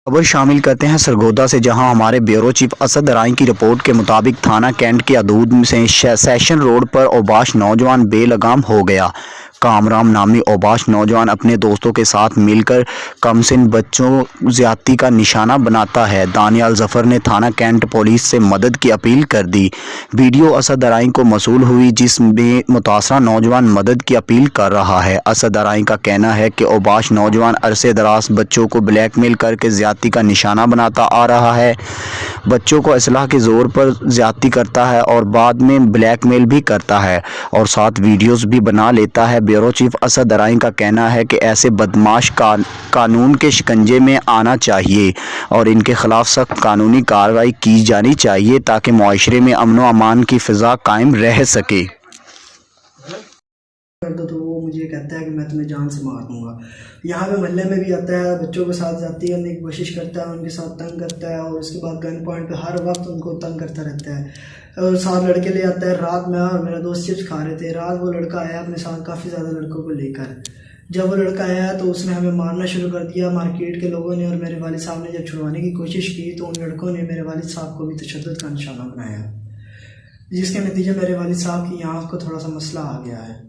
खबर शामिल करते हैं सरगोदा से, जहां हमारे ब्यूरो चीफ असद राय की रिपोर्ट के मुताबिक थाना कैंट के अदूद से सेशन रोड पर औबाश नौजवान बेलगाम हो गया। कामराम नामी औबाश नौजवान अपने दोस्तों के साथ मिलकर कमसिन बच्चों ज्यादती का निशाना बनाता है। दानियाल जफर ने थाना कैंट पुलिस से मदद की अपील कर दी। वीडियो असद राय को मसूल हुई, जिसमें मुतासरा नौजवान मदद की अपील कर रहा है। असद राय का कहना है कि औबाश नौजवान अरसे दराज बच्चों को ब्लैकमेल करके ज्यादती का निशाना बनाता आ रहा है। बच्चों को असलाह के जोर पर ज्यादती करता है और बाद में ब्लैकमेल भी करता है और साथ वीडियोस भी बना लेता है। ब्यूरो चीफ असद राय का कहना है कि ऐसे बदमाश कानून के शिकंजे में आना चाहिए और इनके खिलाफ सख्त कानूनी कार्रवाई की जानी चाहिए ताकि मुआशरे में अमन व अमान की फ़िज़ा कायम रह सके। कर दो तो वो मुझे कहता है कि मैं तुम्हें जान से मार दूंगा। यहाँ पे मोहल्ले में भी आता है, बच्चों के साथ जाती करने की कोशिश करता है, उनके साथ तंग करता है और उसके बाद गन पॉइंट पे हर वक्त उनको तंग करता रहता है। और साथ लड़के ले आता है। रात में और मेरा दोस्त चिप्स खा रहे थे, रात वो लड़का आया अपने साथ काफ़ी ज़्यादा लड़कों को लेकर। जब वो लड़का आया तो उसने हमें मारना शुरू कर दिया। मार्केट के लोगों ने और मेरे वालिद साहब ने जब छुड़वाने की कोशिश की तो उन लड़कों ने मेरे वालिद साहब को भी तशद्दुद का निशाना बनाया, जिसके नतीजे मेरे वालिद साहब की आँख को थोड़ा सा मसला आ गया है।